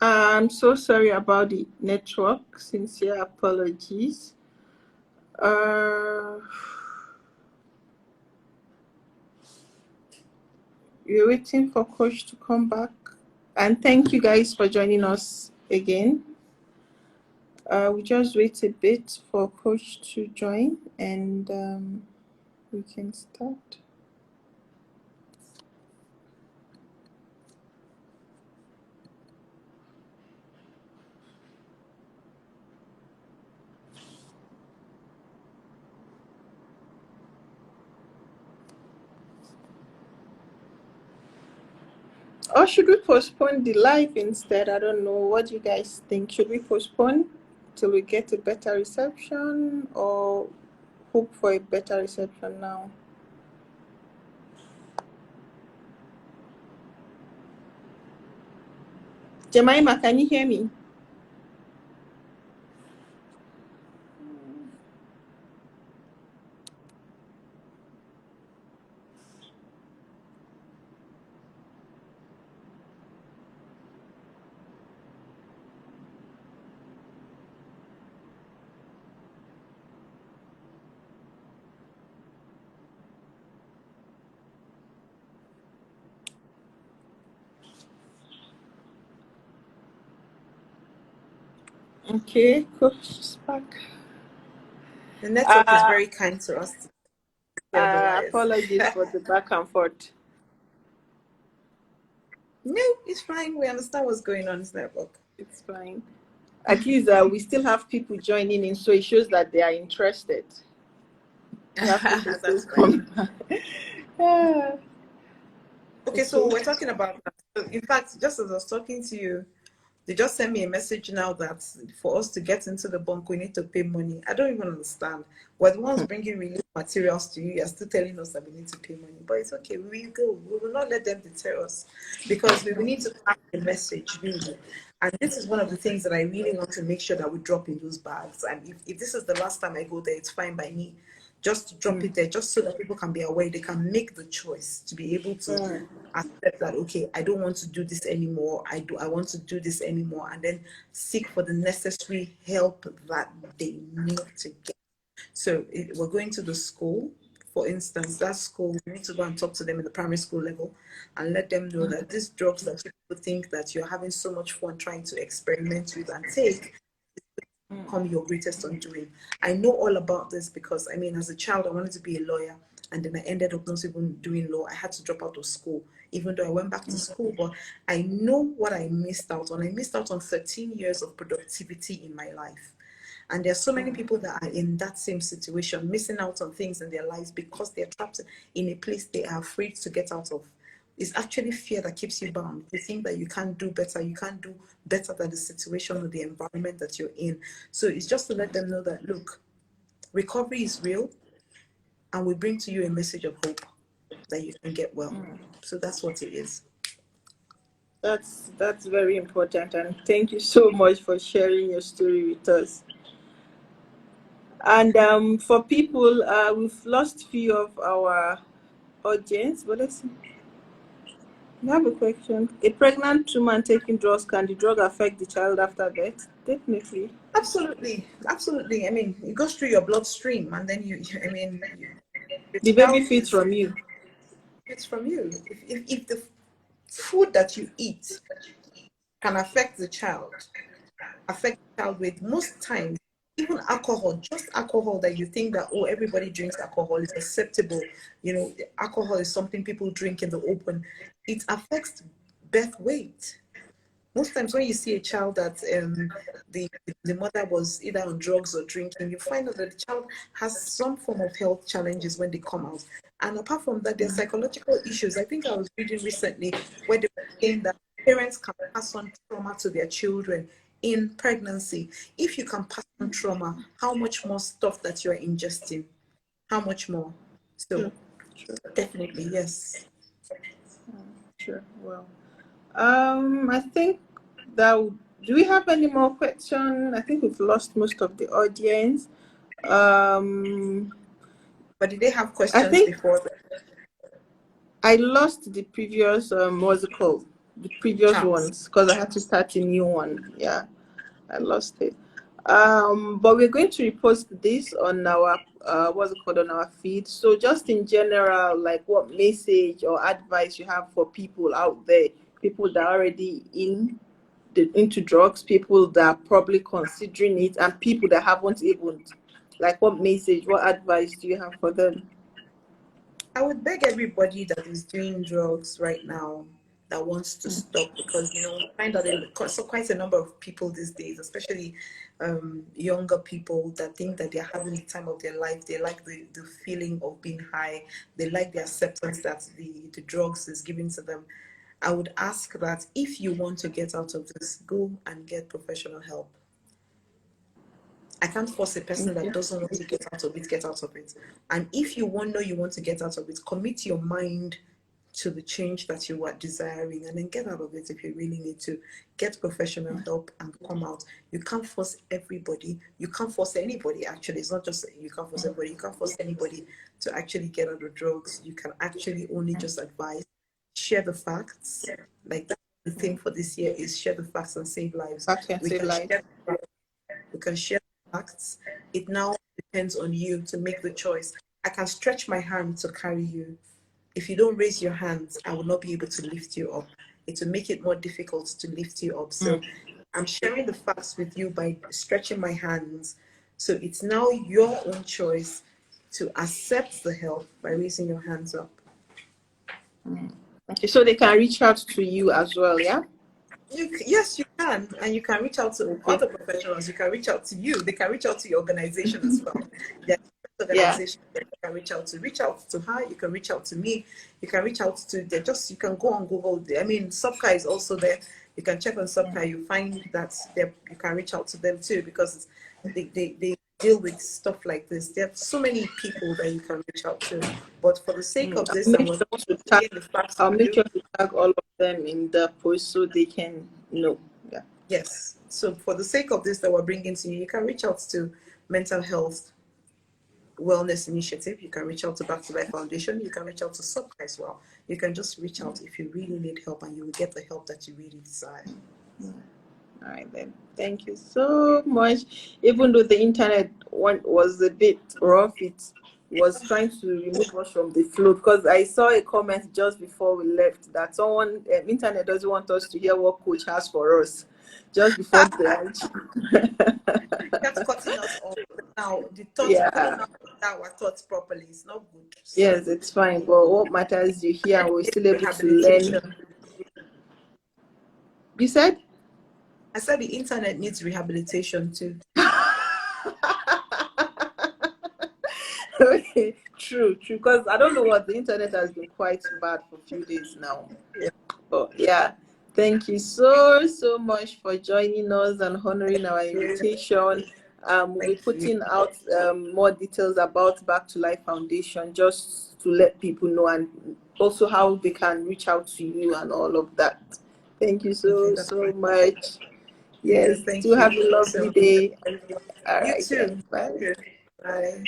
I'm so sorry about the network. Sincere apologies. We're waiting for Coach to come back. And thank you guys for joining us again. We just wait a bit for Coach to join and we can start. Or should we postpone the live instead? I don't know. What do you guys think? Should we postpone till we get a better reception or hope for a better reception now? Jemima, can you hear me? Okay, Coach is back. The network is very kind to us. Apologies for the back and forth. No, it's fine. We understand what's going on in this network. It's fine. At least we still have people joining in, so it shows that they are interested. That's fine. Yeah. Okay, so we're talking about that. In fact, just as I was talking to you, they just sent me a message now that for us to get into the bunk, we need to pay money. I don't even understand. We're the ones bringing relief materials to you. You're still telling us that we need to pay money. But it's okay. We will go. We will not let them deter us because we will need to pass the message, really. And this is one of the things that I really want to make sure that we drop in those bags. And if this is the last time I go there, it's fine by me. Just to drop it there, just so that people can be aware, they can make the choice to be able to accept that, okay, I don't want to do this anymore. I want to do this anymore, and then seek for the necessary help that they need to get. So we're going to the school, for instance, that school, we need to go and talk to them in the primary school level and let them know that these drugs that people think that you're having so much fun trying to experiment with and take, become your greatest undoing. I know all about this because, I mean, as a child, I wanted to be a lawyer, and then I ended up not even doing law. I had to drop out of school, even though I went back to school. But I know what I missed out on. I missed out on 13 years of productivity in my life. And there are so many people that are in that same situation, missing out on things in their lives because they're trapped in a place they are afraid to get out of. It's actually fear that keeps you bound. You think that you can't do better. You can't do better than the situation or the environment that you're in. So it's just to let them know that, look, recovery is real, and we bring to you a message of hope that you can get well. So that's what it is. That's very important, and thank you so much for sharing your story with us. And for people, we've lost few of our audience, but let's see. We have a question. A pregnant woman taking drugs, can the drug affect the child after birth? Definitely. Absolutely. I mean, it goes through your bloodstream, and then the baby feeds from you. It's from you. If the food that you eat can affect the child with, most times, even alcohol, just alcohol that you think that, oh, everybody drinks alcohol, is acceptable. Alcohol is something people drink in the open. It affects birth weight. Most times when you see a child that the mother was either on drugs or drinking, you find out that the child has some form of health challenges when they come out. And apart from that, there's psychological issues. I think I was reading recently where they were saying that parents can pass on trauma to their children in pregnancy. If you can pass on trauma, how much more stuff that you're ingesting? How much more? So definitely, yes. Sure. Well, I think that do we have any more questions? I think we've lost most of the audience. But did they have questions before that? I lost the previous what's it called? the previous Chat. ones because I had to start a new one. Yeah, I lost it. But we're going to repost this on our what's it called, on our feed. So just in general, like what message or advice you have for people out there, people that are already into drugs, people that are probably considering it, and people that haven't even, like, what message, what advice do you have for them? I would beg everybody that is doing drugs right now that wants to stop, because I find that so quite a number of people these days, especially younger people, that think that they're having the time of their life. They like the feeling of being high. They like the acceptance that the drugs is giving to them. I would ask that if you want to get out of this, go and get professional help. I can't force a person that Okay. doesn't want to get out of it. And if you know you want to get out of it, commit your mind to the change that you are desiring, and then get out of it if you really need to. Get professional help and come out. You can't force everybody. You can't force anybody, actually. It's not just you can't force everybody. You can't force anybody to actually get out of drugs. You can actually only just advise, share the facts. Like, that's the thing for this year, is share the facts and save lives. That can We save can life. share the facts, we can share facts. It now depends on you to make the choice. I can stretch my hand to carry you. If you don't raise your hands, I will not be able to lift you up. It will make it more difficult to lift you up. So I'm sharing the facts with you by stretching my hands. So it's now your own choice to accept the help by raising your hands up. Okay, so they can reach out to you as well, yeah? Yes, you can, and you can reach out to Okay. other professionals. You can reach out to you. They can reach out to your organization as well. There are Yeah. organizations that you can reach out to. Reach out to her. You can reach out to me. You can reach out to. They just, you can go on Google. I mean, Subka is also there. You can check on Subka. You find that you can reach out to them too, because they deal with stuff like this. There are so many people that you can reach out to. But for the sake of I'll this, make and sure we're to tag, sharing the facts I'll with make you. sure to tag all of them in the post so they can know. Yeah. Yes. So for the sake of this that we're bringing to you, you can reach out to Mental Health Wellness Initiative. You can reach out to Back to Life Foundation. You can reach out to Subka as well. You can just reach out if you really need help, and you will get the help that you really desire. All right then. Thank you so much. Even though the internet one was a bit rough, it was trying to remove us from the flow, because I saw a comment just before we left that someone internet doesn't want us to hear what coach has for us just before the lunch. Kept cutting us off. Now the thoughts, we couldn't Yeah. now put our thoughts properly. It's not good. So Yes, it's fine. But what matters is you hear and we're still able to learn. rehabilitation. You said? I said the internet needs rehabilitation too. Okay, true. Because I don't know what, the internet has been quite bad for a few days now. Yeah. But yeah, thank you so much for joining us and honoring our Thank you. invitation. We'll be Thank you. putting out more details about Back to Life Foundation just to let people know, and also how they can reach out to you and all of that. Thank you Okay, so that's fine. much. Yes, Thank do you. have a lovely day. All You right then. too. Bye. Good. Bye.